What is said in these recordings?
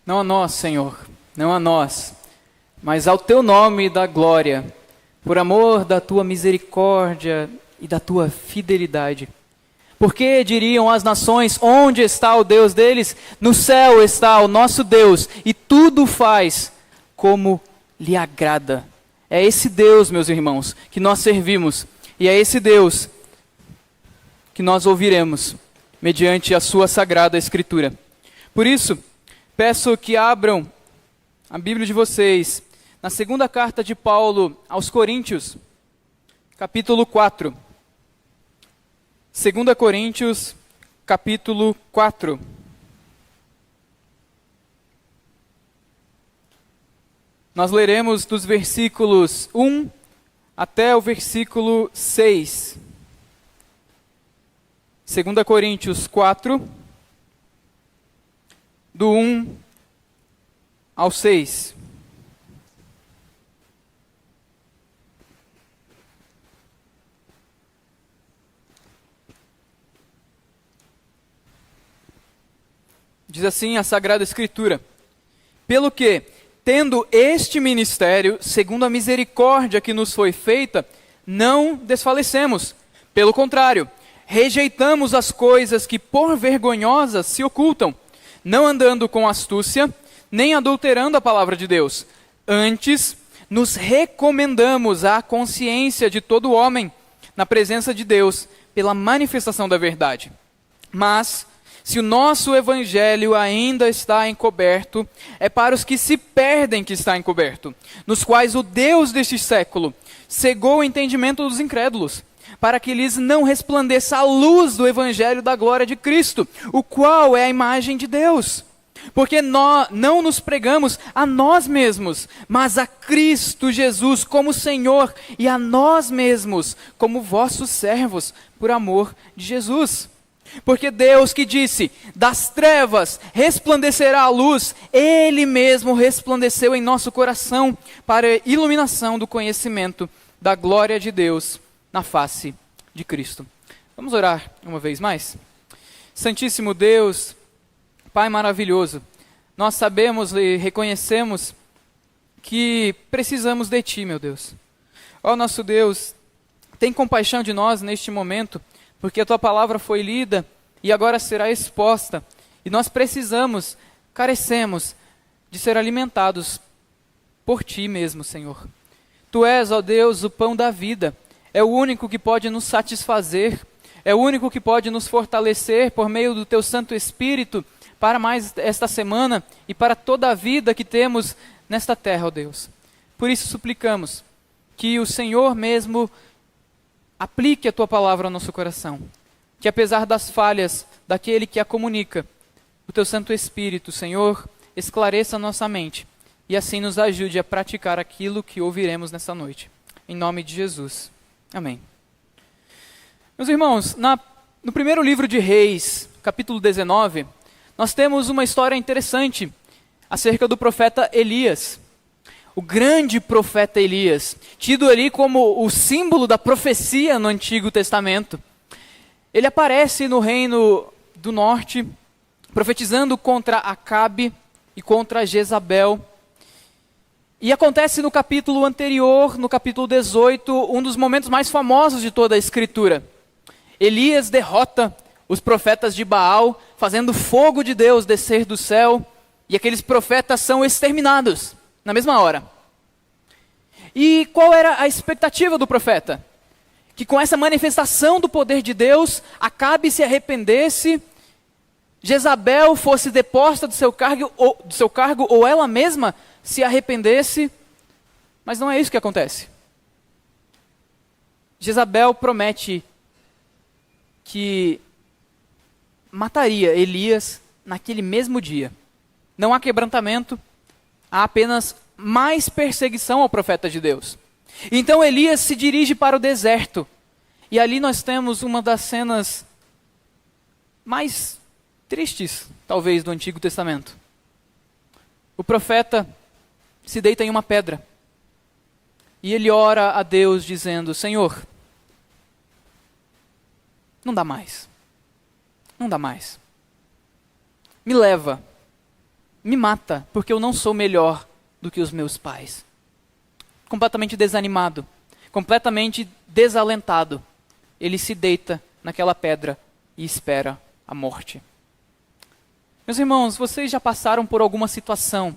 Não a nós, Senhor, não a nós, mas ao teu nome da glória, por amor da tua misericórdia e da tua fidelidade. Porque diriam as nações, onde está o Deus deles? No céu está o nosso Deus, e tudo faz como lhe agrada. É esse Deus, meus irmãos, que nós servimos, e é esse Deus que nós ouviremos, mediante a sua sagrada Escritura. Por isso, peço que abram a Bíblia de vocês na segunda carta de Paulo aos Coríntios, capítulo 4. 2 Coríntios, capítulo 4. Nós leremos dos versículos 1 até o versículo 6. 2 Coríntios 4, do 1 ao 6. Diz assim a Sagrada Escritura: Pelo que, tendo este ministério, segundo a misericórdia que nos foi feita, não desfalecemos. Pelo contrário, rejeitamos as coisas que por vergonhosas se ocultam, não andando com astúcia, nem adulterando a palavra de Deus. Antes, nos recomendamos à consciência de todo homem, na presença de Deus, pela manifestação da verdade. Mas, se o nosso evangelho ainda está encoberto, é para os que se perdem que está encoberto, nos quais o Deus deste século cegou o entendimento dos incrédulos, para que lhes não resplandeça a luz do evangelho da glória de Cristo, o qual é a imagem de Deus. Porque nós não nos pregamos a nós mesmos, mas a Cristo Jesus como Senhor, e a nós mesmos como vossos servos, por amor de Jesus. Porque Deus que disse, das trevas resplandecerá a luz, Ele mesmo resplandeceu em nosso coração para a iluminação do conhecimento da glória de Deus na face de Cristo. Vamos orar uma vez mais? Santíssimo Deus, Pai maravilhoso, nós sabemos e reconhecemos que precisamos de Ti, meu Deus. Ó nosso Deus, tem compaixão de nós neste momento, porque a Tua palavra foi lida e agora será exposta. E nós precisamos, carecemos de ser alimentados por Ti mesmo, Senhor. Tu és, ó Deus, o pão da vida. É o único que pode nos satisfazer. É o único que pode nos fortalecer por meio do Teu Santo Espírito para mais esta semana e para toda a vida que temos nesta terra, ó Deus. Por isso suplicamos que o Senhor mesmo aplique a Tua palavra ao nosso coração. Que apesar das falhas daquele que a comunica, o Teu Santo Espírito, Senhor, esclareça a nossa mente e assim nos ajude a praticar aquilo que ouviremos nesta noite. Em nome de Jesus. Amém. Meus irmãos, no primeiro livro de Reis, capítulo 19, nós temos uma história interessante acerca do profeta Elias. O grande profeta Elias, tido ali como o símbolo da profecia no Antigo Testamento. Ele aparece no reino do norte, profetizando contra Acabe e contra Jezabel. E acontece no capítulo anterior, no capítulo 18, um dos momentos mais famosos de toda a Escritura. Elias derrota os profetas de Baal, fazendo fogo de Deus descer do céu, e aqueles profetas são exterminados na mesma hora. E qual era a expectativa do profeta? Que com essa manifestação do poder de Deus, Acabe se arrependesse, Jezabel fosse deposta do seu cargo, ou ela mesma se arrependesse, mas não é isso que acontece. Jezabel promete que mataria Elias naquele mesmo dia. Não há quebrantamento, há apenas mais perseguição ao profeta de Deus. Então Elias se dirige para o deserto, e ali nós temos uma das cenas mais tristes, talvez, do Antigo Testamento. O profeta se deita em uma pedra, e ele ora a Deus dizendo: Senhor, não dá mais, não dá mais, me leva, me mata, porque eu não sou melhor do que os meus pais. Completamente desanimado, completamente desalentado, ele se deita naquela pedra e espera a morte. Meus irmãos, vocês já passaram por alguma situação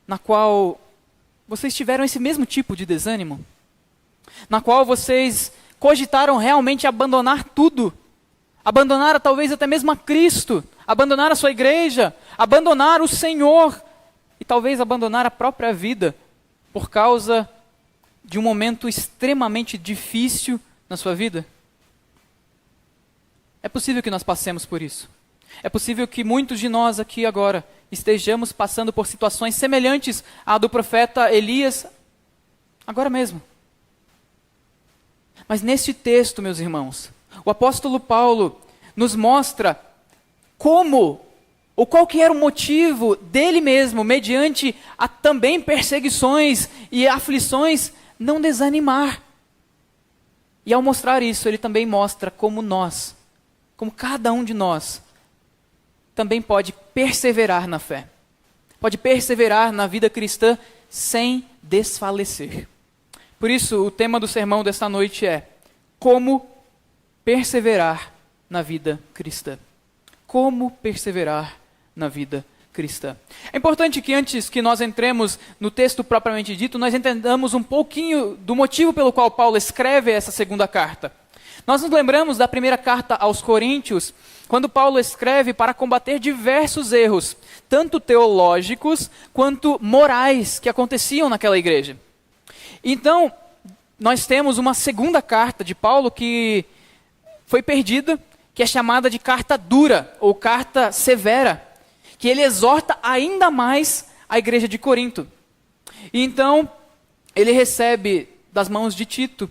na qual vocês tiveram esse mesmo tipo de desânimo? Na qual vocês cogitaram realmente abandonar tudo? Abandonar talvez até mesmo a Cristo, abandonar a sua igreja, abandonar o Senhor e talvez abandonar a própria vida por causa de um momento extremamente difícil na sua vida? É possível que nós passemos por isso. É possível que muitos de nós aqui agora estejamos passando por situações semelhantes à do profeta Elias, agora mesmo. Mas neste texto, meus irmãos, o apóstolo Paulo nos mostra como, ou qual que era o motivo dele mesmo, mediante a também perseguições e aflições, não desanimar. E ao mostrar isso, ele também mostra como nós, como cada um de nós, também pode perseverar na fé. Pode perseverar na vida cristã sem desfalecer. Por isso, o tema do sermão desta noite é: como perseverar na vida cristã. Como perseverar na vida cristã. É importante que antes que nós entremos no texto propriamente dito, nós entendamos um pouquinho do motivo pelo qual Paulo escreve essa segunda carta. Nós nos lembramos da primeira carta aos Coríntios, quando Paulo escreve para combater diversos erros, tanto teológicos quanto morais, que aconteciam naquela igreja. Então, nós temos uma segunda carta de Paulo que foi perdida, que é chamada de carta dura, ou carta severa, que ele exorta ainda mais a igreja de Corinto. E então, ele recebe das mãos de Tito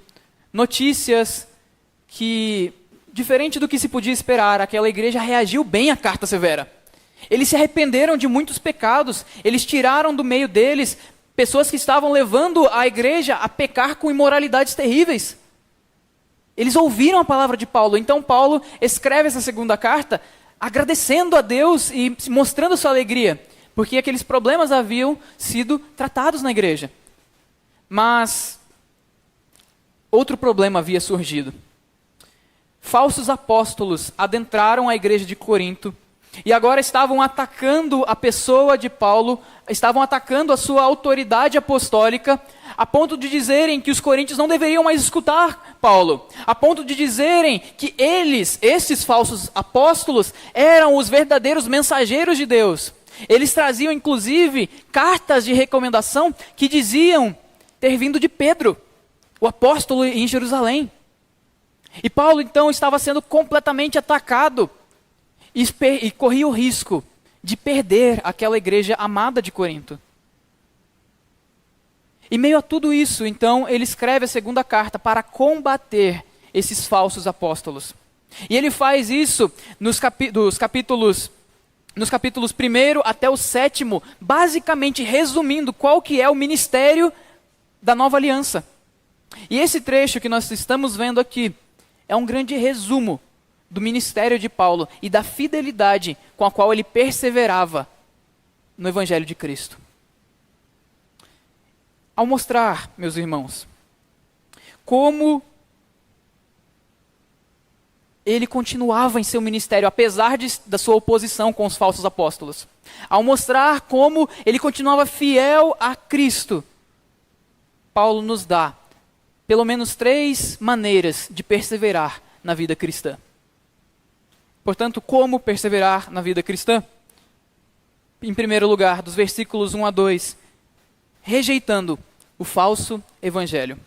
notícias que, diferente do que se podia esperar, aquela igreja reagiu bem à carta severa. Eles se arrependeram de muitos pecados, eles tiraram do meio deles pessoas que estavam levando a igreja a pecar com imoralidades terríveis. Eles ouviram a palavra de Paulo, então Paulo escreve essa segunda carta agradecendo a Deus e mostrando sua alegria, porque aqueles problemas haviam sido tratados na igreja. Mas outro problema havia surgido. Falsos apóstolos adentraram a igreja de Corinto e agora estavam atacando a pessoa de Paulo, estavam atacando a sua autoridade apostólica, a ponto de dizerem que os coríntios não deveriam mais escutar Paulo, a ponto de dizerem que esses falsos apóstolos, eram os verdadeiros mensageiros de Deus. Eles traziam, inclusive, cartas de recomendação que diziam ter vindo de Pedro, o apóstolo em Jerusalém. E Paulo, então, estava sendo completamente atacado e corria o risco de perder aquela igreja amada de Corinto. Em meio a tudo isso, então, ele escreve a segunda carta para combater esses falsos apóstolos. E ele faz isso nos capítulos 1 até o 7, basicamente resumindo qual que é o ministério da nova aliança. E esse trecho que nós estamos vendo aqui é um grande resumo do ministério de Paulo e da fidelidade com a qual ele perseverava no Evangelho de Cristo. Ao mostrar, meus irmãos, como ele continuava em seu ministério, apesar da sua oposição com os falsos apóstolos. Ao mostrar como ele continuava fiel a Cristo, Paulo nos dá pelo menos 3 maneiras de perseverar na vida cristã. Portanto, como perseverar na vida cristã? Em primeiro lugar, dos versículos 1 a 2, rejeitando o falso evangelho.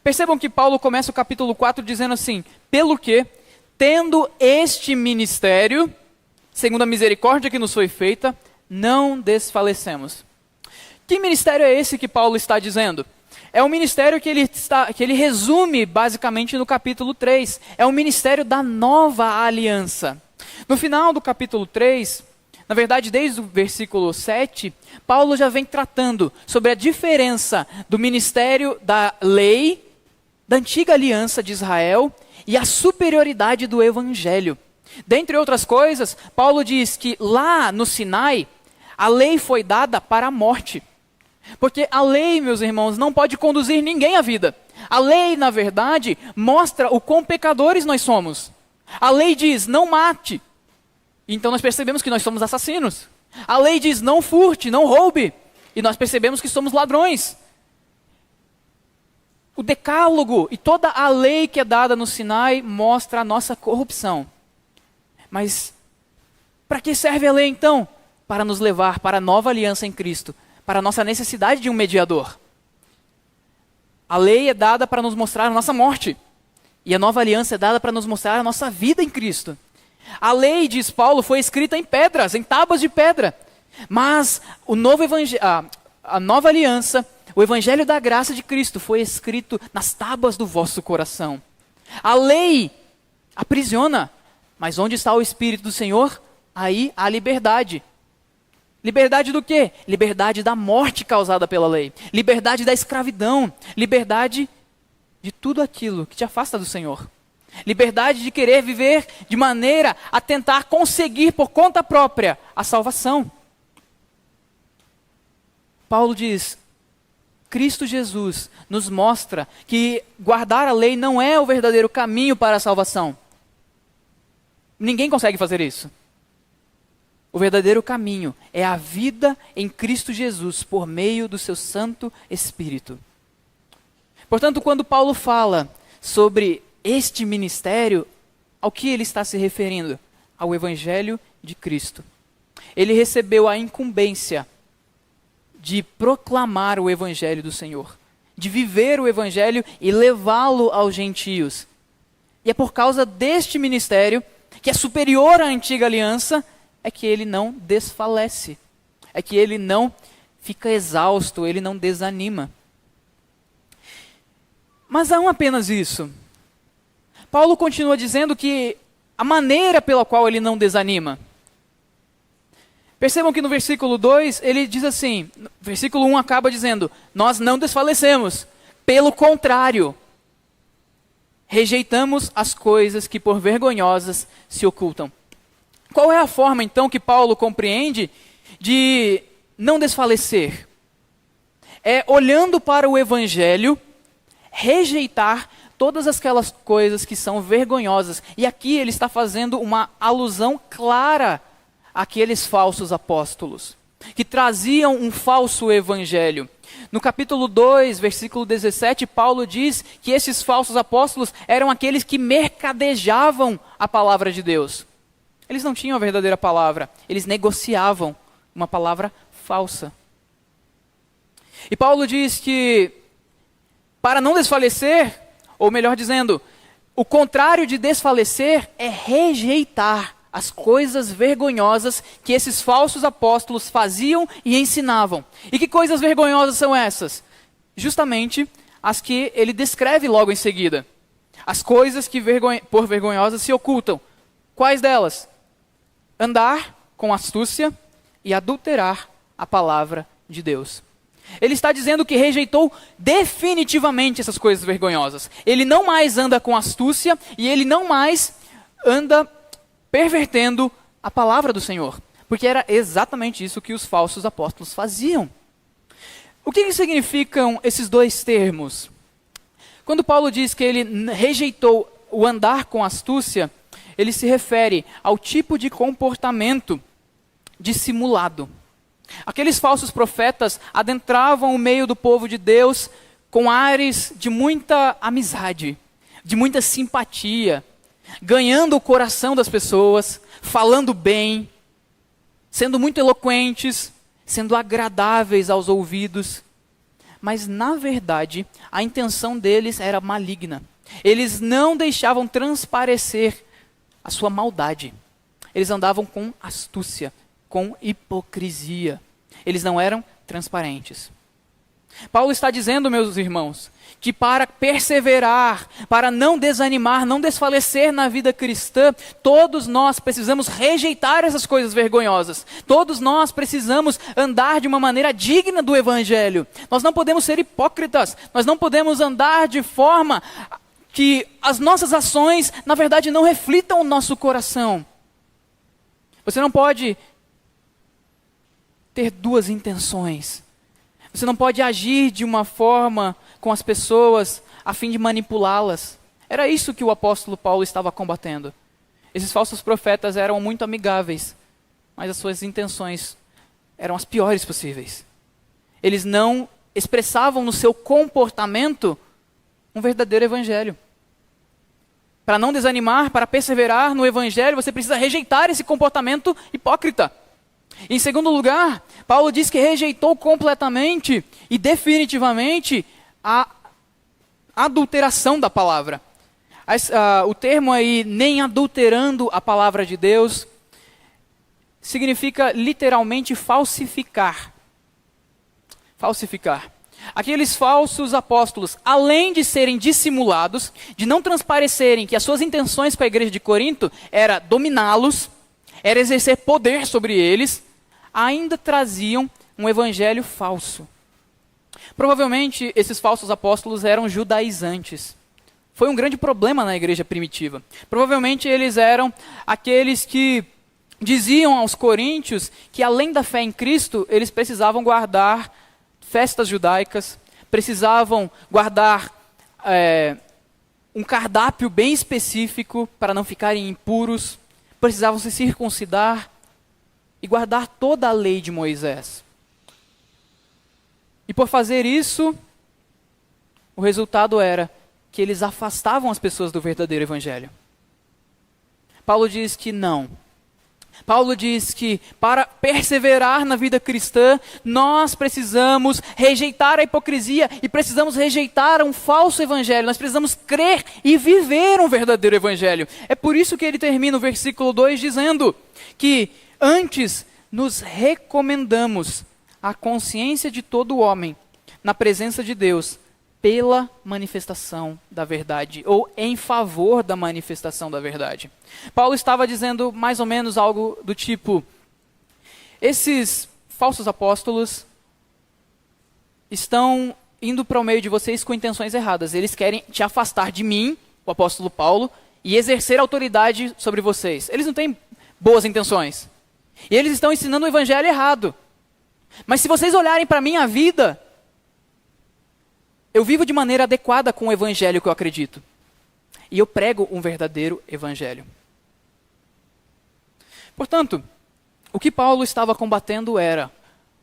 Percebam que Paulo começa o capítulo 4 dizendo assim: pelo que, tendo este ministério, segundo a misericórdia que nos foi feita, não desfalecemos. Que ministério é esse que Paulo está dizendo? É um ministério que ele resume basicamente no capítulo 3. É o ministério da nova aliança. No final do capítulo 3, na verdade desde o versículo 7, Paulo já vem tratando sobre a diferença do ministério da lei, da antiga aliança de Israel, e a superioridade do evangelho. Dentre outras coisas, Paulo diz que lá no Sinai, a lei foi dada para a morte. Porque a lei, meus irmãos, não pode conduzir ninguém à vida. A lei, na verdade, mostra o quão pecadores nós somos. A lei diz, não mate. Então nós percebemos que nós somos assassinos. A lei diz, não furte, não roube. E nós percebemos que somos ladrões. O decálogo e toda a lei que é dada no Sinai mostra a nossa corrupção. Mas para que serve a lei então? Para nos levar para a nova aliança em Cristo, para a nossa necessidade de um mediador. A lei é dada para nos mostrar a nossa morte, e a nova aliança é dada para nos mostrar a nossa vida em Cristo. A lei, diz Paulo, foi escrita em pedras, em tábuas de pedra, mas o novo a nova aliança, o evangelho da graça de Cristo foi escrito nas tábuas do vosso coração. A lei aprisiona, mas onde está o Espírito do Senhor? Aí há liberdade. Liberdade do quê? Liberdade da morte causada pela lei. Liberdade da escravidão. Liberdade de tudo aquilo que te afasta do Senhor. Liberdade de querer viver de maneira a tentar conseguir por conta própria a salvação. Paulo diz, Cristo Jesus nos mostra que guardar a lei não é o verdadeiro caminho para a salvação. Ninguém consegue fazer isso. O verdadeiro caminho é a vida em Cristo Jesus por meio do seu Santo Espírito. Portanto, quando Paulo fala sobre este ministério, ao que ele está se referindo? Ao Evangelho de Cristo. Ele recebeu a incumbência de proclamar o Evangelho do Senhor, de viver o Evangelho e levá-lo aos gentios. E é por causa deste ministério, que é superior à antiga aliança, é que ele não desfalece, é que ele não fica exausto, ele não desanima. Mas não apenas isso. Paulo continua dizendo que a maneira pela qual ele não desanima. Percebam que no versículo 2 ele diz assim, versículo 1 acaba dizendo, nós não desfalecemos, pelo contrário, rejeitamos as coisas que por vergonhosas se ocultam. Qual é a forma então que Paulo compreende de não desfalecer? É olhando para o Evangelho, rejeitar todas aquelas coisas que são vergonhosas. E aqui ele está fazendo uma alusão clara àqueles falsos apóstolos, que traziam um falso evangelho. No capítulo 2, versículo 17, Paulo diz que esses falsos apóstolos eram aqueles que mercadejavam a palavra de Deus. Eles não tinham a verdadeira palavra, eles negociavam uma palavra falsa. E Paulo diz que, para não desfalecer, ou melhor dizendo, o contrário de desfalecer é rejeitar as coisas vergonhosas que esses falsos apóstolos faziam e ensinavam. E que coisas vergonhosas são essas? Justamente as que ele descreve logo em seguida. As coisas que por vergonhosas se ocultam. Quais delas? Andar com astúcia e adulterar a palavra de Deus. Ele está dizendo que rejeitou definitivamente essas coisas vergonhosas. Ele não mais anda com astúcia e ele não mais anda pervertendo a palavra do Senhor. Porque era exatamente isso que os falsos apóstolos faziam. O que significam esses dois termos? Quando Paulo diz que ele rejeitou o andar com astúcia, ele se refere ao tipo de comportamento dissimulado. Aqueles falsos profetas adentravam o meio do povo de Deus com ares de muita amizade, de muita simpatia, ganhando o coração das pessoas, falando bem, sendo muito eloquentes, sendo agradáveis aos ouvidos. Mas, na verdade, a intenção deles era maligna. Eles não deixavam transparecer a sua maldade. Eles andavam com astúcia, com hipocrisia. Eles não eram transparentes. Paulo está dizendo, meus irmãos, que para perseverar, para não desanimar, não desfalecer na vida cristã, todos nós precisamos rejeitar essas coisas vergonhosas. Todos nós precisamos andar de uma maneira digna do Evangelho. Nós não podemos ser hipócritas, nós não podemos andar de forma que as nossas ações, na verdade, não reflitam o nosso coração. Você não pode ter duas intenções. Você não pode agir de uma forma com as pessoas a fim de manipulá-las. Era isso que o apóstolo Paulo estava combatendo. Esses falsos profetas eram muito amigáveis, mas as suas intenções eram as piores possíveis. Eles não expressavam no seu comportamento um verdadeiro evangelho. Para não desanimar, para perseverar no evangelho, você precisa rejeitar esse comportamento hipócrita. Em segundo lugar, Paulo diz que rejeitou completamente e definitivamente a adulteração da palavra. O termo aí, nem adulterando a palavra de Deus, significa literalmente falsificar. Falsificar. Aqueles falsos apóstolos, além de serem dissimulados, de não transparecerem que as suas intenções com a igreja de Corinto era dominá-los, era exercer poder sobre eles, ainda traziam um evangelho falso. Provavelmente esses falsos apóstolos eram judaizantes. Foi um grande problema na igreja primitiva. Provavelmente eles eram aqueles que diziam aos coríntios que além da fé em Cristo, eles precisavam guardar festas judaicas, precisavam guardar um cardápio bem específico para não ficarem impuros, precisavam se circuncidar e guardar toda a lei de Moisés. E por fazer isso, o resultado era que eles afastavam as pessoas do verdadeiro evangelho. Paulo diz que não. Paulo diz que para perseverar na vida cristã, nós precisamos rejeitar a hipocrisia e precisamos rejeitar um falso evangelho. Nós precisamos crer e viver um verdadeiro evangelho. É por isso que ele termina o versículo 2 dizendo que antes nos recomendamos à consciência de todo homem na presença de Deus pela manifestação da verdade, ou em favor da manifestação da verdade. Paulo estava dizendo mais ou menos algo do tipo: esses falsos apóstolos estão indo para o meio de vocês com intenções erradas. Eles querem te afastar de mim, o apóstolo Paulo, e exercer autoridade sobre vocês. Eles não têm boas intenções. E eles estão ensinando o evangelho errado. Mas se vocês olharem para a minha vida, eu vivo de maneira adequada com o evangelho que eu acredito. E eu prego um verdadeiro evangelho. Portanto, o que Paulo estava combatendo era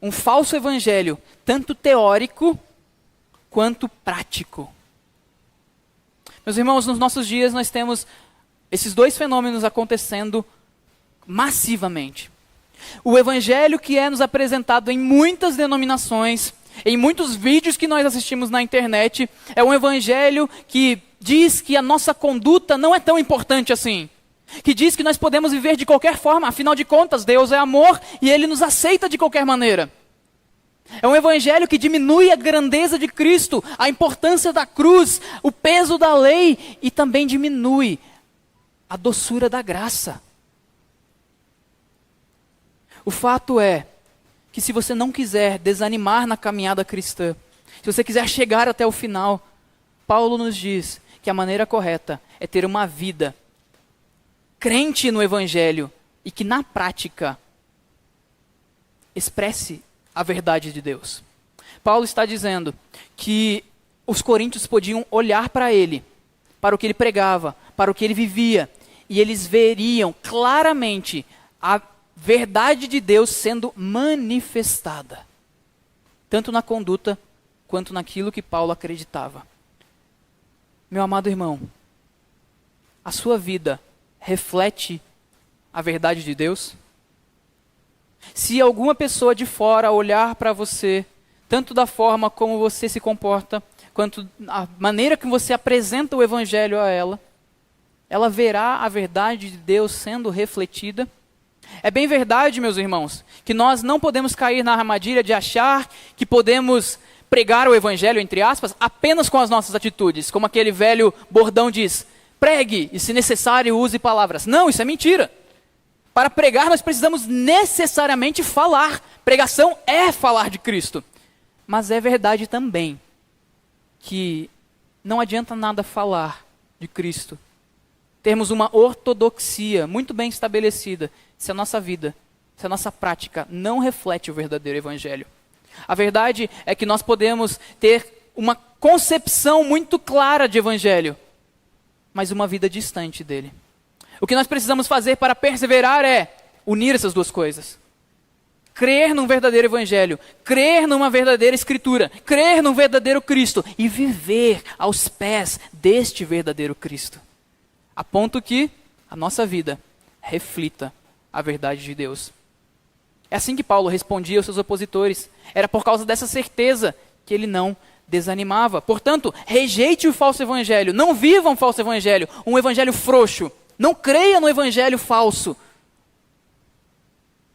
um falso evangelho, tanto teórico quanto prático. Meus irmãos, nos nossos dias nós temos esses dois fenômenos acontecendo massivamente. O evangelho que é nos apresentado em muitas denominações, em muitos vídeos que nós assistimos na internet, é um evangelho que diz que a nossa conduta não é tão importante assim. Que diz que nós podemos viver de qualquer forma, afinal de contas, Deus é amor e Ele nos aceita de qualquer maneira. É um evangelho que diminui a grandeza de Cristo, a importância da cruz, o peso da lei e também diminui a doçura da graça. O fato é que se você não quiser desanimar na caminhada cristã, se você quiser chegar até o final, Paulo nos diz que a maneira correta é ter uma vida crente no evangelho e que na prática expresse a verdade de Deus. Paulo está dizendo que os coríntios podiam olhar para ele, para o que ele pregava, para o que ele vivia, e eles veriam claramente a verdade de Deus sendo manifestada, tanto na conduta quanto naquilo que Paulo acreditava. Meu amado irmão, a sua vida reflete a verdade de Deus? Se alguma pessoa de fora olhar para você, tanto da forma como você se comporta, quanto a maneira que você apresenta o evangelho a ela, ela verá a verdade de Deus sendo refletida? É bem verdade, meus irmãos, que nós não podemos cair na armadilha de achar que podemos pregar o evangelho, entre aspas, apenas com as nossas atitudes. Como aquele velho bordão diz, pregue e, se necessário, use palavras. Não, isso é mentira. Para pregar, nós precisamos necessariamente falar. Pregação é falar de Cristo. Mas é verdade também que não adianta nada falar de Cristo, termos uma ortodoxia muito bem estabelecida, se a nossa vida, se a nossa prática não reflete o verdadeiro evangelho. A verdade é que nós podemos ter uma concepção muito clara de evangelho, mas uma vida distante dele. O que nós precisamos fazer para perseverar é unir essas duas coisas. Crer num verdadeiro evangelho, crer numa verdadeira escritura, crer num verdadeiro Cristo e viver aos pés deste verdadeiro Cristo. A ponto que a nossa vida reflita a verdade de Deus. É assim que Paulo respondia aos seus opositores. Era por causa dessa certeza que ele não desanimava. Portanto, rejeite o falso evangelho. Não viva um falso evangelho, um evangelho frouxo. Não creia no evangelho falso.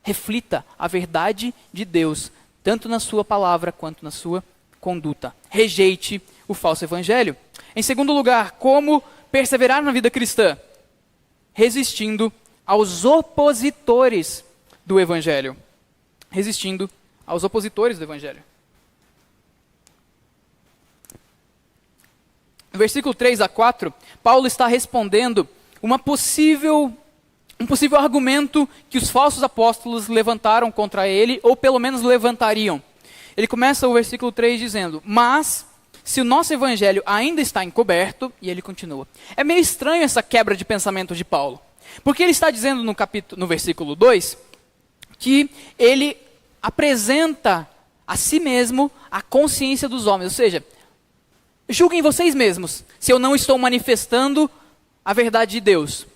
Reflita a verdade de Deus, tanto na sua palavra quanto na sua conduta. Rejeite o falso evangelho. Em segundo lugar, como perseverar na vida cristã? Resistindo aos opositores do evangelho. Resistindo aos opositores do evangelho. No versículo 3 a 4, Paulo está respondendo um possível argumento que os falsos apóstolos levantaram contra ele, ou pelo menos levantariam. Ele começa o versículo 3 dizendo: mas, se o nosso evangelho ainda está encoberto, e ele continua. É meio estranho essa quebra de pensamento de Paulo, porque ele está dizendo no versículo 2, que ele apresenta a si mesmo a consciência dos homens, ou seja, julguem vocês mesmos se eu não estou manifestando a verdade de Deus.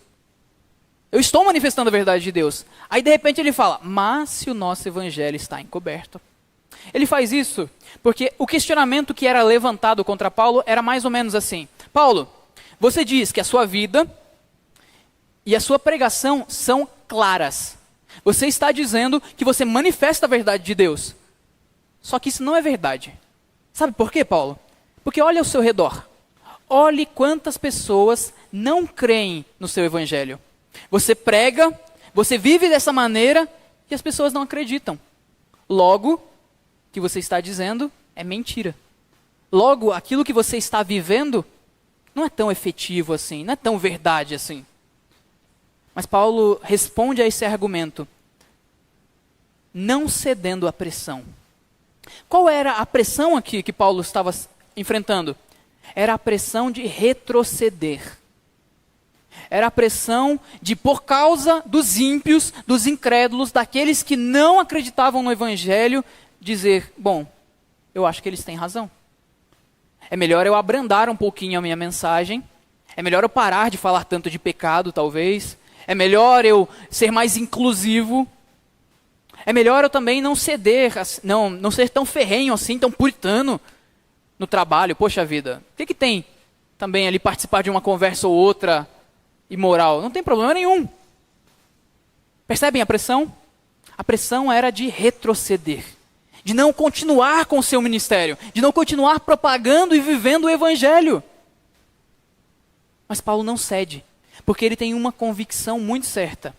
Eu estou manifestando a verdade de Deus. Aí de repente ele fala, mas se o nosso evangelho está encoberto. Ele faz isso porque o questionamento que era levantado contra Paulo era mais ou menos assim: Paulo, você diz que a sua vida e a sua pregação são claras. Você está dizendo que você manifesta a verdade de Deus. Só que isso não é verdade. Sabe por quê, Paulo? Porque olha ao seu redor. Olhe quantas pessoas não creem no seu evangelho. Você prega, você vive dessa maneira e as pessoas não acreditam. Logo, o que você está dizendo é mentira. Logo, aquilo que você está vivendo não é tão efetivo assim, não é tão verdade assim. Mas Paulo responde a esse argumento, não cedendo à pressão. Qual era a pressão aqui que Paulo estava enfrentando? Era a pressão de retroceder. Era a pressão de, por causa dos ímpios, dos incrédulos, daqueles que não acreditavam no evangelho, dizer, bom, eu acho que eles têm razão. É melhor eu abrandar um pouquinho a minha mensagem, é melhor eu parar de falar tanto de pecado, talvez, é melhor eu ser mais inclusivo, é melhor eu também não ceder, não ser tão ferrenho assim, tão puritano no trabalho. Poxa vida, o que tem também ali participar de uma conversa ou outra imoral? Não tem problema nenhum. Percebem a pressão? A pressão era de retroceder, de não continuar com o seu ministério, de não continuar propagando e vivendo o evangelho. Mas Paulo não cede, porque ele tem uma convicção muito certa.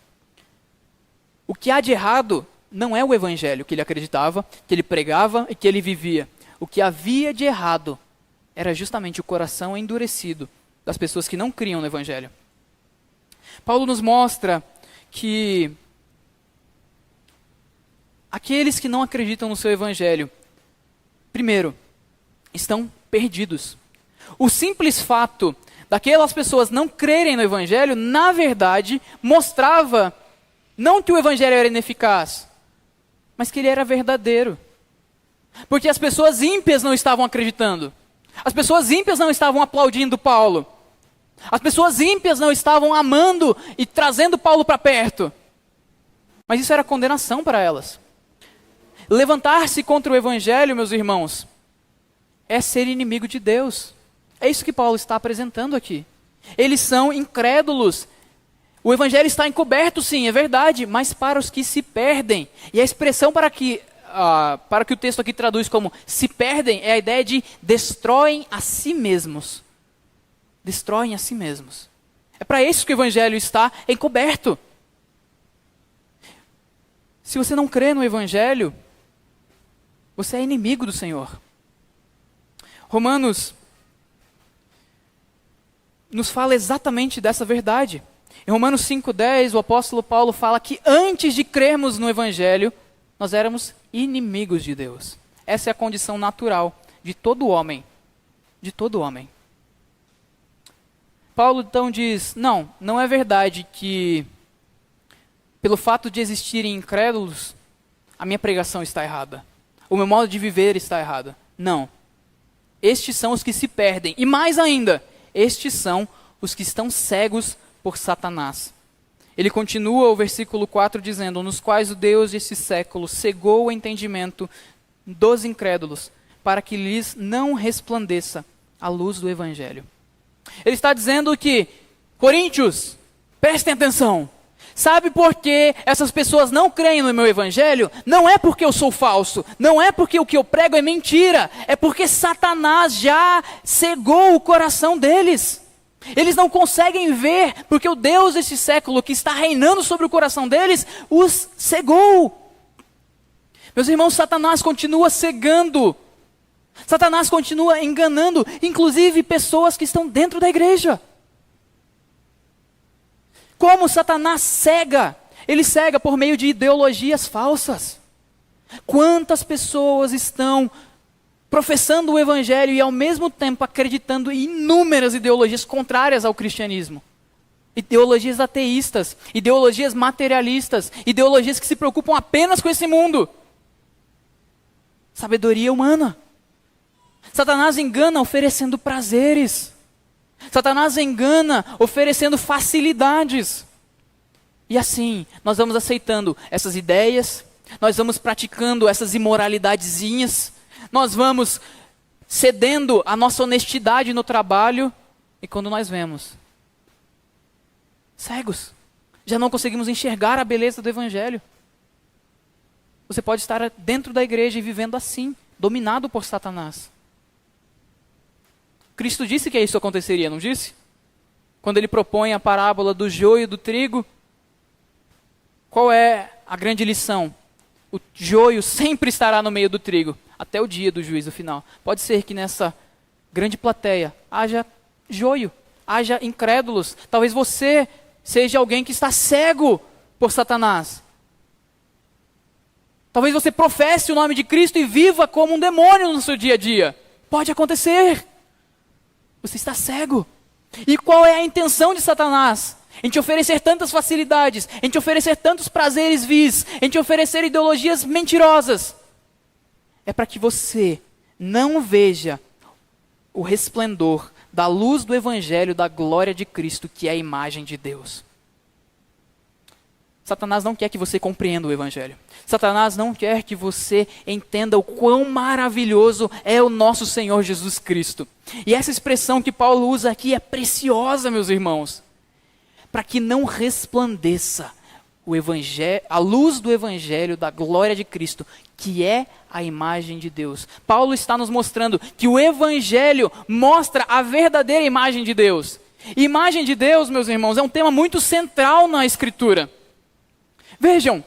O que há de errado não é o evangelho que ele acreditava, que ele pregava e que ele vivia. O que havia de errado era justamente o coração endurecido das pessoas que não criam no evangelho. Paulo nos mostra que aqueles que não acreditam no seu evangelho, primeiro, estão perdidos. O simples fato daquelas pessoas não crerem no evangelho, na verdade, mostrava não que o evangelho era ineficaz, mas que ele era verdadeiro. Porque as pessoas ímpias não estavam acreditando. As pessoas ímpias não estavam aplaudindo Paulo. As pessoas ímpias não estavam amando e trazendo Paulo para perto. Mas isso era condenação para elas. Levantar-se contra o evangelho, meus irmãos, é ser inimigo de Deus. É isso que Paulo está apresentando aqui. Eles são incrédulos. O evangelho está encoberto, sim, é verdade, mas para os que se perdem. E a expressão para que o texto aqui traduz como se perdem é a ideia de destroem a si mesmos. Destroem a si mesmos. É para isso que o evangelho está encoberto. Se você não crê no evangelho, você é inimigo do Senhor. Romanos, nos fala exatamente dessa verdade. Em Romanos 5,10, o apóstolo Paulo fala que antes de crermos no Evangelho, nós éramos inimigos de Deus. Essa é a condição natural de todo homem. De todo homem. Paulo então diz, não é verdade que pelo fato de existirem incrédulos, a minha pregação está errada. O meu modo de viver está errado. Não. Estes são os que se perdem. E mais ainda, estes são os que estão cegos por Satanás. Ele continua o versículo 4 dizendo, nos quais o Deus desse século cegou o entendimento dos incrédulos, para que lhes não resplandeça a luz do Evangelho. Ele está dizendo que, Coríntios, prestem atenção. Sabe por que essas pessoas não creem no meu Evangelho? Não é porque eu sou falso, não é porque o que eu prego é mentira, é porque Satanás já cegou o coração deles. Eles não conseguem ver, porque o Deus desse século que está reinando sobre o coração deles, os cegou. Meus irmãos, Satanás continua cegando. Satanás continua enganando, inclusive pessoas que estão dentro da igreja. Como Satanás cega? Ele cega por meio de ideologias falsas. Quantas pessoas estão professando o Evangelho e ao mesmo tempo acreditando em inúmeras ideologias contrárias ao cristianismo? Ideologias ateístas, ideologias materialistas, ideologias que se preocupam apenas com esse mundo. Sabedoria humana. Satanás engana oferecendo prazeres. Satanás engana oferecendo facilidades. E assim, nós vamos aceitando essas ideias, nós vamos praticando essas imoralidadezinhas, nós vamos cedendo a nossa honestidade no trabalho, e quando nós vemos, cegos, já não conseguimos enxergar a beleza do Evangelho. Você pode estar dentro da igreja e vivendo assim, dominado por Satanás. Cristo disse que isso aconteceria, não disse? Quando ele propõe a parábola do joio e do trigo, qual é a grande lição? O joio sempre estará no meio do trigo, até o dia do juízo final. Pode ser que nessa grande plateia haja joio, haja incrédulos. Talvez você seja alguém que está cego por Satanás. Talvez você professe o nome de Cristo e viva como um demônio no seu dia a dia. Pode acontecer. Você está cego. E qual é a intenção de Satanás? Em te oferecer tantas facilidades, em te oferecer tantos prazeres vis, em te oferecer ideologias mentirosas. É para que você não veja o resplendor da luz do Evangelho, da glória de Cristo, que é a imagem de Deus. Satanás não quer que você compreenda o Evangelho. Satanás não quer que você entenda o quão maravilhoso é o nosso Senhor Jesus Cristo. E essa expressão que Paulo usa aqui é preciosa, meus irmãos. Para que não resplandeça o Evangelho, a luz do Evangelho, da glória de Cristo, que é a imagem de Deus. Paulo está nos mostrando que o Evangelho mostra a verdadeira imagem de Deus. E imagem de Deus, meus irmãos, é um tema muito central na Escritura. Vejam,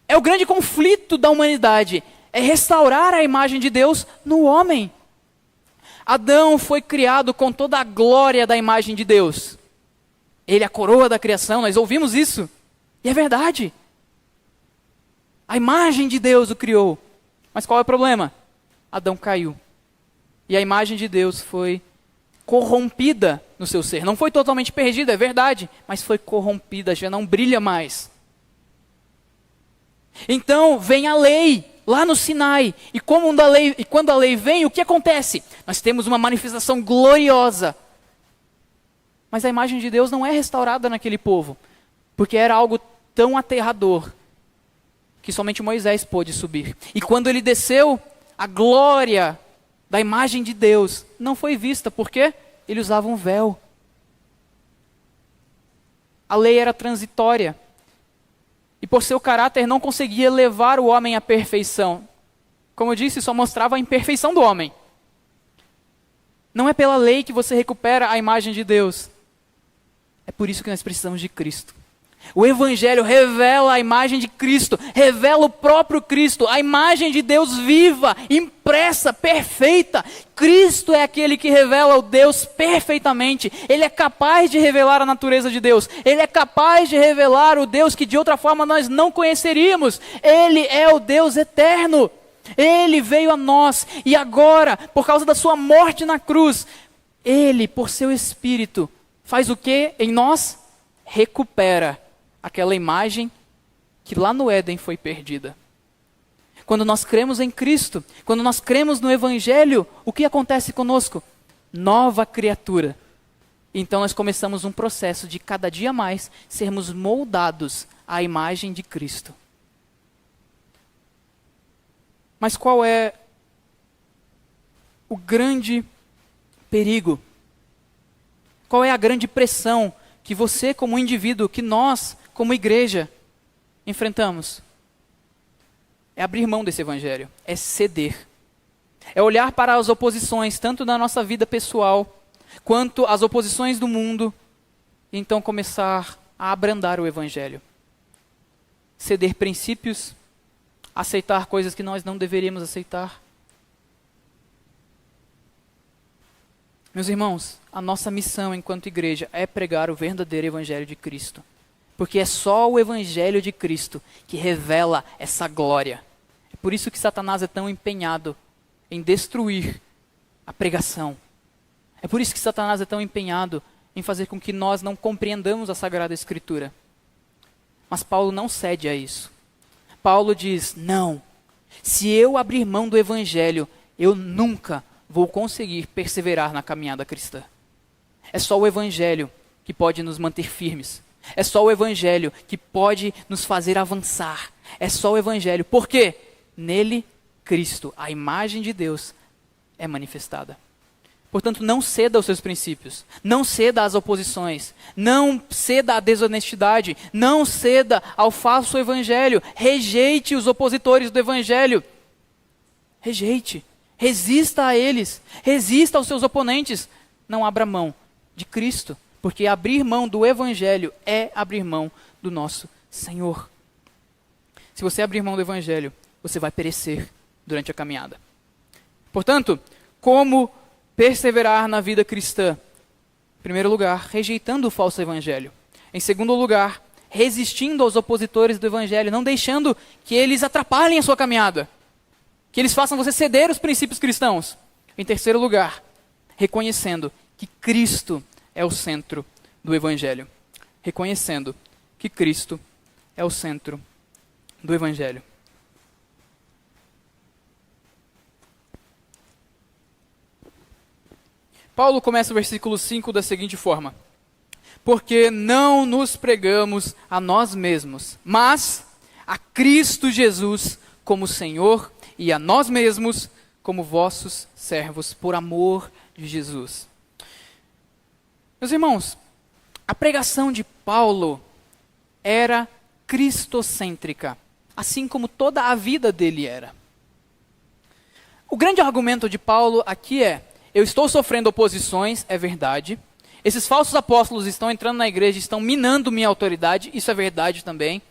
é o grande conflito da humanidade, é restaurar a imagem de Deus no homem. Adão foi criado com toda a glória da imagem de Deus. Ele é a coroa da criação, nós ouvimos isso. E é verdade. A imagem de Deus o criou. Mas qual é o problema? Adão caiu. E a imagem de Deus foi corrompida no seu ser. Não foi totalmente perdida, é verdade, mas foi corrompida, já não brilha mais. Então vem a lei, lá no Sinai. E quando a lei vem, o que acontece? Nós temos uma manifestação gloriosa. Mas a imagem de Deus não é restaurada naquele povo. Porque era algo tão aterrador que somente Moisés pôde subir. E quando ele desceu, a glória da imagem de Deus não foi vista. Por quê? Ele usava um véu. A lei era transitória. E por seu caráter não conseguia levar o homem à perfeição. Como eu disse, só mostrava a imperfeição do homem. Não é pela lei que você recupera a imagem de Deus. É por isso que nós precisamos de Cristo. O Evangelho revela a imagem de Cristo, revela o próprio Cristo, a imagem de Deus viva, impressa, perfeita. Cristo é aquele que revela o Deus perfeitamente. Ele é capaz de revelar a natureza de Deus. Ele é capaz de revelar o Deus que de outra forma nós não conheceríamos. Ele é o Deus eterno. Ele veio a nós e agora, por causa da sua morte na cruz, Ele, por seu Espírito, faz o que em nós? Recupera aquela imagem que lá no Éden foi perdida. Quando nós cremos em Cristo, quando nós cremos no Evangelho, o que acontece conosco? Nova criatura. Então nós começamos um processo de cada dia mais sermos moldados à imagem de Cristo. Mas qual é o grande perigo? Qual é a grande pressão que você como indivíduo, que nós como igreja enfrentamos? É abrir mão desse evangelho, é ceder. É olhar para as oposições, tanto da nossa vida pessoal, quanto as oposições do mundo, e então começar a abrandar o evangelho. Ceder princípios, aceitar coisas que nós não deveríamos aceitar. Meus irmãos, a nossa missão enquanto igreja é pregar o verdadeiro evangelho de Cristo. Porque é só o evangelho de Cristo que revela essa glória. É por isso que Satanás é tão empenhado em destruir a pregação. É por isso que Satanás é tão empenhado em fazer com que nós não compreendamos a Sagrada Escritura. Mas Paulo não cede a isso. Paulo diz, não, se eu abrir mão do evangelho, eu nunca vou conseguir perseverar na caminhada cristã. É só o evangelho que pode nos manter firmes. É só o evangelho que pode nos fazer avançar. É só o evangelho. Por quê? Nele, Cristo, a imagem de Deus, é manifestada. Portanto, não ceda aos seus princípios. Não ceda às oposições. Não ceda à desonestidade. Não ceda ao falso evangelho. Rejeite os opositores do evangelho. Rejeite. Resista a eles. Resista aos seus oponentes. Não abra mão de Cristo. Porque abrir mão do evangelho é abrir mão do nosso Senhor. Se você abrir mão do evangelho, você vai perecer durante a caminhada. Portanto, como perseverar na vida cristã? Em primeiro lugar, rejeitando o falso evangelho. Em segundo lugar, resistindo aos opositores do evangelho, não deixando que eles atrapalhem a sua caminhada. Que eles façam você ceder os princípios cristãos. Em terceiro lugar, reconhecendo que Cristo é o centro do evangelho. Reconhecendo que Cristo é o centro do evangelho. Paulo começa o versículo 5 da seguinte forma: porque não nos pregamos a nós mesmos, mas a Cristo Jesus como Senhor e a nós mesmos como vossos servos, por amor de Jesus. Meus irmãos, a pregação de Paulo era cristocêntrica, assim como toda a vida dele era. O grande argumento de Paulo aqui é: eu estou sofrendo oposições, é verdade. Esses falsos apóstolos estão entrando na igreja, estão minando minha autoridade, isso é verdade também.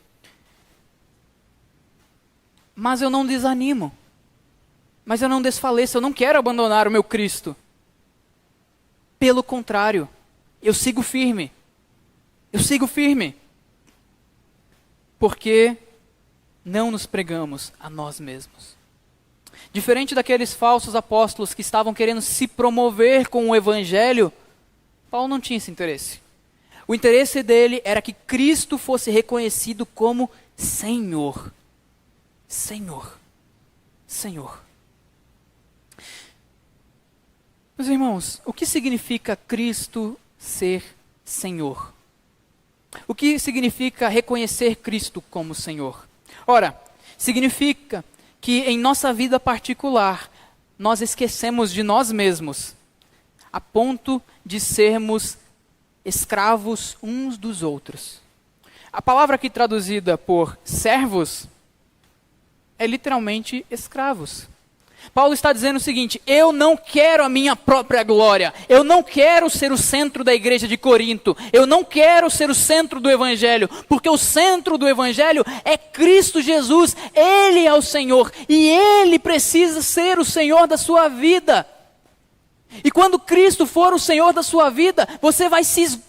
Mas eu não desanimo. Mas eu não desfaleço, eu não quero abandonar o meu Cristo. Pelo contrário, eu sigo firme. Eu sigo firme. Porque não nos pregamos a nós mesmos. Diferente daqueles falsos apóstolos que estavam querendo se promover com o evangelho, Paulo não tinha esse interesse. O interesse dele era que Cristo fosse reconhecido como Senhor. Senhor. Senhor. Meus irmãos, o que significa Cristo ser Senhor? O que significa reconhecer Cristo como Senhor? Ora, significa que em nossa vida particular, nós esquecemos de nós mesmos, a ponto de sermos escravos uns dos outros. A palavra aqui traduzida por servos é literalmente escravos. Paulo está dizendo o seguinte: eu não quero a minha própria glória, eu não quero ser o centro da igreja de Corinto, eu não quero ser o centro do evangelho, porque o centro do evangelho é Cristo Jesus, Ele é o Senhor, e Ele precisa ser o Senhor da sua vida. E quando Cristo for o Senhor da sua vida, você vai se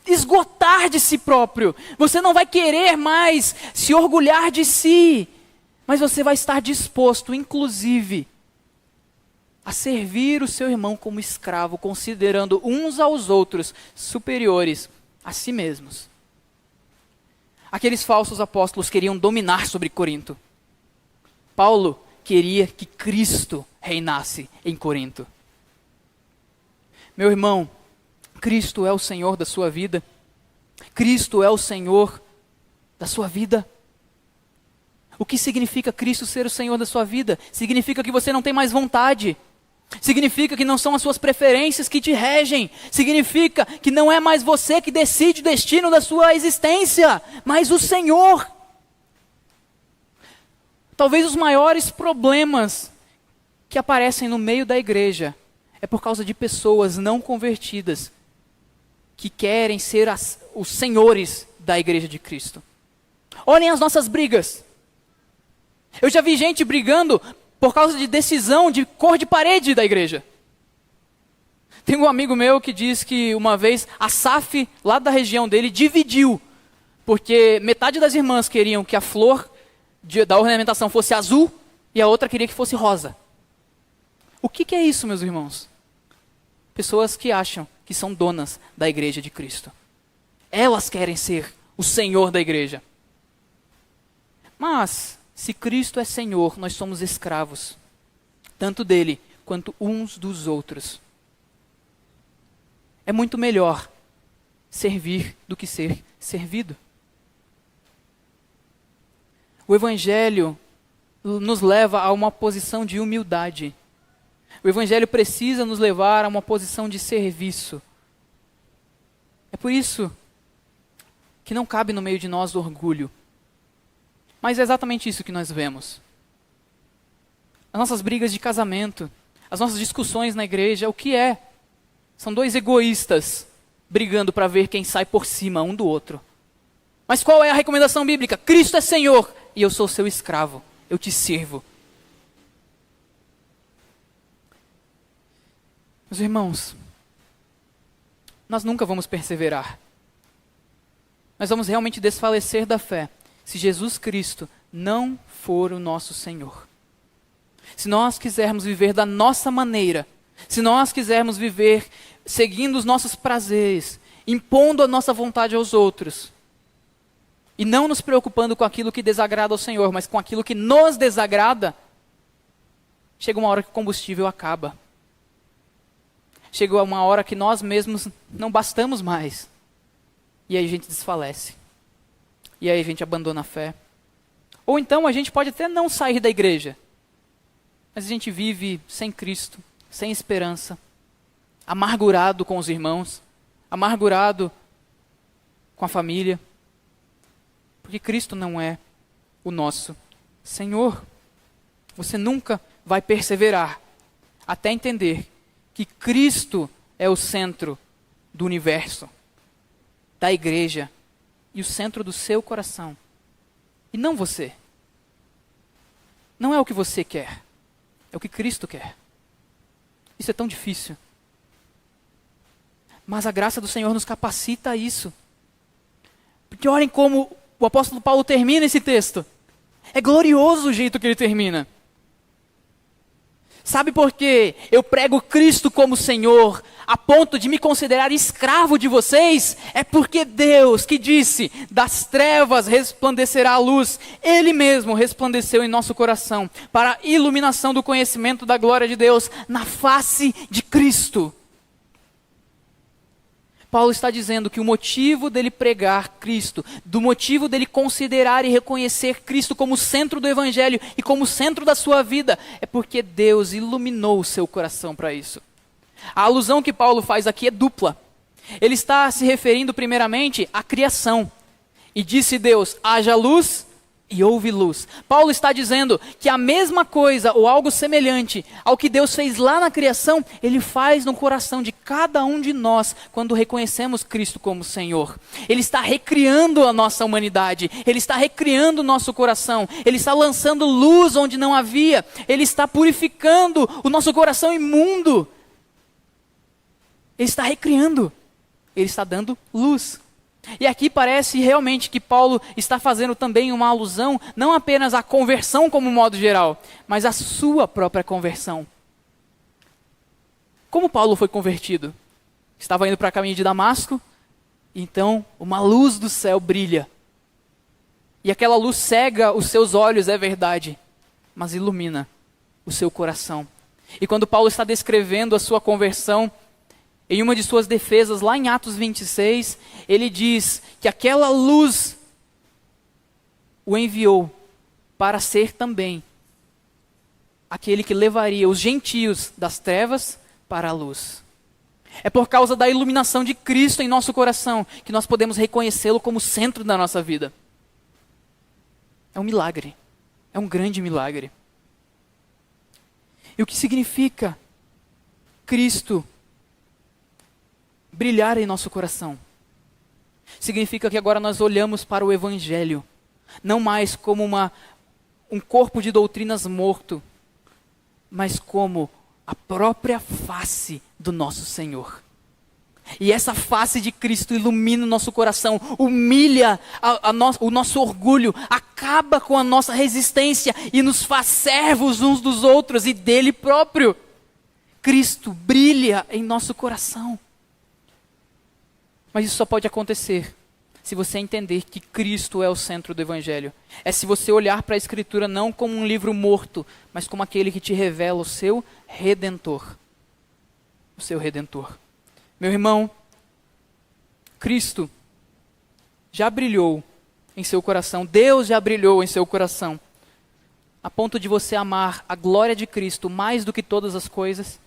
esgotar de si próprio, você não vai querer mais se orgulhar de si, mas você vai estar disposto, inclusive, a servir o seu irmão como escravo, considerando uns aos outros superiores a si mesmos. Aqueles falsos apóstolos queriam dominar sobre Corinto. Paulo queria que Cristo reinasse em Corinto. Meu irmão, Cristo é o Senhor da sua vida. Cristo é o Senhor da sua vida. O que significa Cristo ser o Senhor da sua vida? Significa que você não tem mais vontade. Significa que não são as suas preferências que te regem. Significa que não é mais você que decide o destino da sua existência, mas o Senhor. Talvez os maiores problemas que aparecem no meio da igreja é por causa de pessoas não convertidas que querem ser os senhores da igreja de Cristo. Olhem as nossas brigas. Eu já vi gente brigando por causa de decisão de cor de parede da igreja. Tem um amigo meu que diz que uma vez a SAF, lá da região dele, dividiu, porque metade das irmãs queriam que a flor da ornamentação fosse azul e a outra queria que fosse rosa. O que é isso, meus irmãos? Pessoas que acham que são donas da igreja de Cristo. Elas querem ser o Senhor da igreja. Mas, se Cristo é Senhor, nós somos escravos, tanto dele quanto uns dos outros. É muito melhor servir do que ser servido. O Evangelho nos leva a uma posição de humildade. O Evangelho precisa nos levar a uma posição de serviço. É por isso que não cabe no meio de nós orgulho. Mas é exatamente isso que nós vemos. As nossas brigas de casamento, as nossas discussões na igreja, o que é? São dois egoístas brigando para ver quem sai por cima um do outro. Mas qual é a recomendação bíblica? Cristo é Senhor e eu sou seu escravo, eu te sirvo. Meus irmãos, nós nunca vamos perseverar. Nós vamos realmente desfalecer da fé se Jesus Cristo não for o nosso Senhor. Se nós quisermos viver da nossa maneira, se nós quisermos viver seguindo os nossos prazeres, impondo a nossa vontade aos outros, e não nos preocupando com aquilo que desagrada ao Senhor, mas com aquilo que nos desagrada, chega uma hora que o combustível acaba. Chega uma hora que nós mesmos não bastamos mais. E aí a gente desfalece. E aí a gente abandona a fé. Ou então a gente pode até não sair da igreja, mas a gente vive sem Cristo, sem esperança, amargurado com os irmãos, amargurado com a família, porque Cristo não é o nosso Senhor. Você nunca vai perseverar até entender que Cristo é o centro do universo, da igreja e o centro do seu coração. E não você. Não é o que você quer, é o que Cristo quer. Isso é tão difícil. Mas a graça do Senhor nos capacita a isso. Porque olhem como o apóstolo Paulo termina esse texto. É glorioso o jeito que ele termina. Sabe por quê? Eu prego Cristo como Senhor, a ponto de me considerar escravo de vocês? É porque Deus, que disse, das trevas resplandecerá a luz, Ele mesmo resplandeceu em nosso coração, para a iluminação do conhecimento da glória de Deus, na face de Cristo. Paulo está dizendo que o motivo dele pregar Cristo, do motivo dele considerar e reconhecer Cristo como centro do Evangelho e como centro da sua vida, é porque Deus iluminou o seu coração para isso. A alusão que Paulo faz aqui é dupla. Ele está se referindo primeiramente à criação. E disse Deus, haja luz, e houve luz. Paulo está dizendo que a mesma coisa, ou algo semelhante ao que Deus fez lá na criação, Ele faz no coração de cada um de nós, quando reconhecemos Cristo como Senhor. Ele está recriando a nossa humanidade, Ele está recriando o nosso coração, Ele está lançando luz onde não havia, Ele está purificando o nosso coração imundo. Ele está recriando, Ele está dando luz. E aqui parece realmente que Paulo está fazendo também uma alusão, não apenas à conversão como modo geral, mas à sua própria conversão. Como Paulo foi convertido? Estava indo para o caminho de Damasco, então uma luz do céu brilha. E aquela luz cega os seus olhos, é verdade, mas ilumina o seu coração. E quando Paulo está descrevendo a sua conversão, em uma de suas defesas, lá em Atos 26, ele diz que aquela luz o enviou para ser também aquele que levaria os gentios das trevas para a luz. É por causa da iluminação de Cristo em nosso coração que nós podemos reconhecê-lo como centro da nossa vida. É um milagre, é um grande milagre. E o que significa Cristo brilhar em nosso coração? Significa que agora nós olhamos para o Evangelho, não mais como um corpo de doutrinas morto, mas como a própria face do nosso Senhor. E essa face de Cristo ilumina o nosso coração, humilha o nosso orgulho, acaba com a nossa resistência e nos faz servos uns dos outros e dele próprio. Cristo brilha em nosso coração. Mas isso só pode acontecer se você entender que Cristo é o centro do Evangelho. É se você olhar para a Escritura não como um livro morto, mas como aquele que te revela o seu Redentor. O seu Redentor. Meu irmão, Cristo já brilhou em seu coração, Deus já brilhou em seu coração, a ponto de você amar a glória de Cristo mais do que todas as coisas.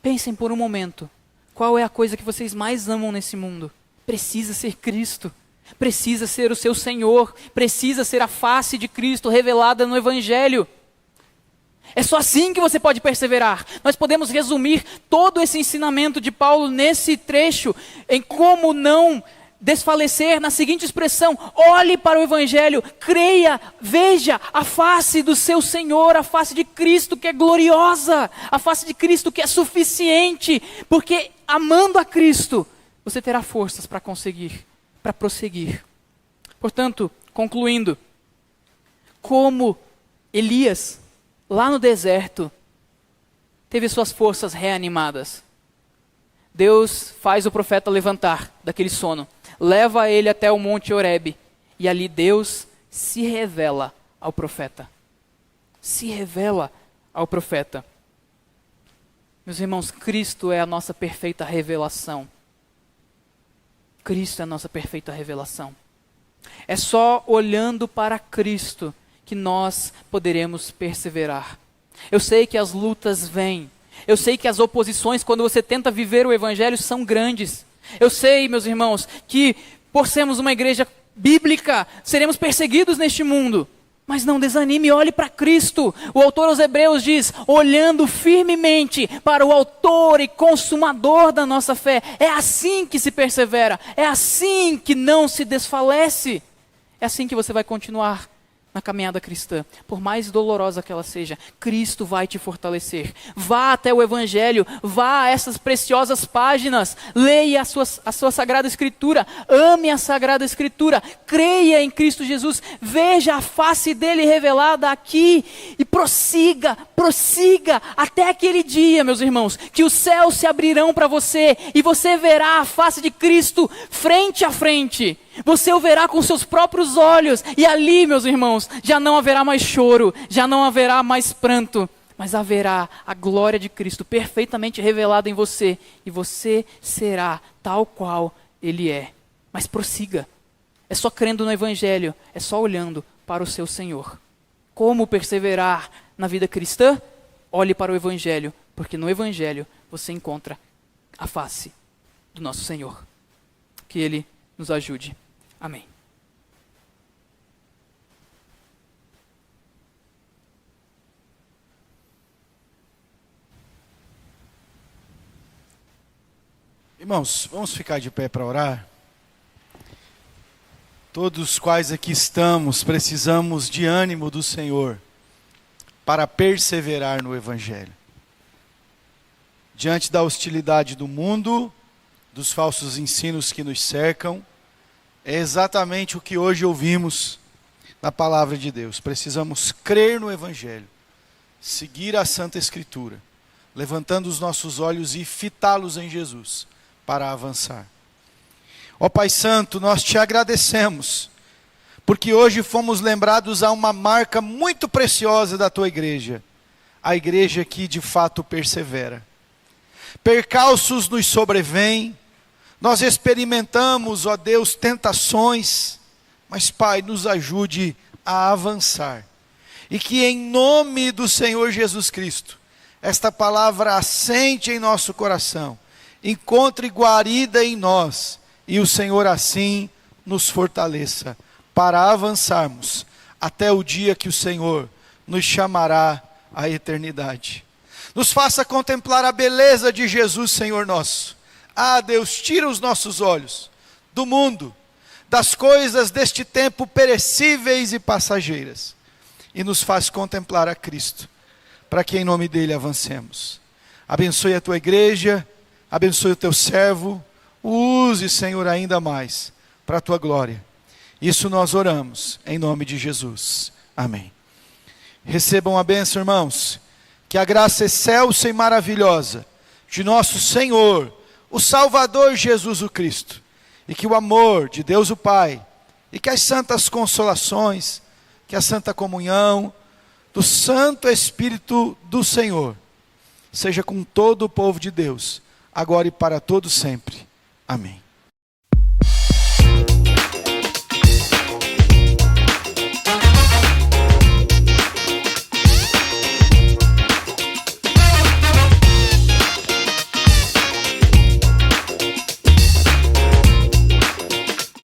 Pensem por um momento. Qual é a coisa que vocês mais amam nesse mundo? Precisa ser Cristo. Precisa ser o seu Senhor. Precisa ser a face de Cristo revelada no Evangelho. É só assim que você pode perseverar. Nós podemos resumir todo esse ensinamento de Paulo nesse trecho em como não desfalecer na seguinte expressão: olhe para o Evangelho, creia, veja a face do seu Senhor, a face de Cristo que é gloriosa, a face de Cristo que é suficiente, porque amando a Cristo, você terá forças para conseguir, para prosseguir. Portanto, concluindo, como Elias, lá no deserto, teve suas forças reanimadas, Deus faz o profeta levantar daquele sono, leva ele até o monte Horebe, e ali Deus se revela ao profeta. Se revela ao profeta. Meus irmãos, Cristo é a nossa perfeita revelação. Cristo é a nossa perfeita revelação. É só olhando para Cristo que nós poderemos perseverar. Eu sei que as lutas vêm. Eu sei que as oposições, quando você tenta viver o Evangelho, são grandes. Eu sei, meus irmãos, que por sermos uma igreja bíblica, seremos perseguidos neste mundo. Mas não desanime, olhe para Cristo. O autor aos Hebreus diz, olhando firmemente para o autor e consumador da nossa fé. É assim que se persevera, é assim que não se desfalece. É assim que você vai continuar na caminhada cristã, por mais dolorosa que ela seja. Cristo vai te fortalecer. Vá até o Evangelho, vá a essas preciosas páginas, leia a sua Sagrada Escritura, ame a Sagrada Escritura, creia em Cristo Jesus, veja a face dele revelada aqui e prossiga até aquele dia, meus irmãos, que os céus se abrirão para você e você verá a face de Cristo frente a frente. Você o verá com seus próprios olhos, e ali, meus irmãos, já não haverá mais choro, já não haverá mais pranto, mas haverá a glória de Cristo perfeitamente revelada em você, e você será tal qual Ele é. Mas prossiga, é só crendo no Evangelho, é só olhando para o seu Senhor. Como perseverar na vida cristã? Olhe para o Evangelho, porque no Evangelho você encontra a face do nosso Senhor. Que Ele nos ajude. Amém. Irmãos, vamos ficar de pé para orar? Todos os quais aqui estamos, precisamos de ânimo do Senhor para perseverar no Evangelho. Diante da hostilidade do mundo, dos falsos ensinos que nos cercam, é exatamente o que hoje ouvimos na palavra de Deus. Precisamos crer no Evangelho, seguir a Santa Escritura, levantando os nossos olhos e fitá-los em Jesus para avançar. Ó Pai Santo, nós te agradecemos, porque hoje fomos lembrados a uma marca muito preciosa da tua igreja, a igreja que de fato persevera. Percalços nos sobrevêm, nós experimentamos, ó Deus, tentações, mas Pai, nos ajude a avançar. E que em nome do Senhor Jesus Cristo, esta palavra assente em nosso coração, encontre guarida em nós, e o Senhor assim nos fortaleça para avançarmos até o dia que o Senhor nos chamará à eternidade. Nos faça contemplar a beleza de Jesus, Senhor nosso. Ah, Deus, tira os nossos olhos do mundo, das coisas deste tempo perecíveis e passageiras, e nos faz contemplar a Cristo, para que em nome dele avancemos. Abençoe a tua igreja, abençoe o teu servo, o use, Senhor, ainda mais para a tua glória. Isso nós oramos em nome de Jesus. Amém. Recebam a bênção, irmãos. Que a graça excelsa e maravilhosa de nosso Senhor, o Salvador Jesus o Cristo, e que o amor de Deus o Pai, e que as santas consolações, que a santa comunhão do Santo Espírito do Senhor, seja com todo o povo de Deus, agora e para todo sempre. Amém.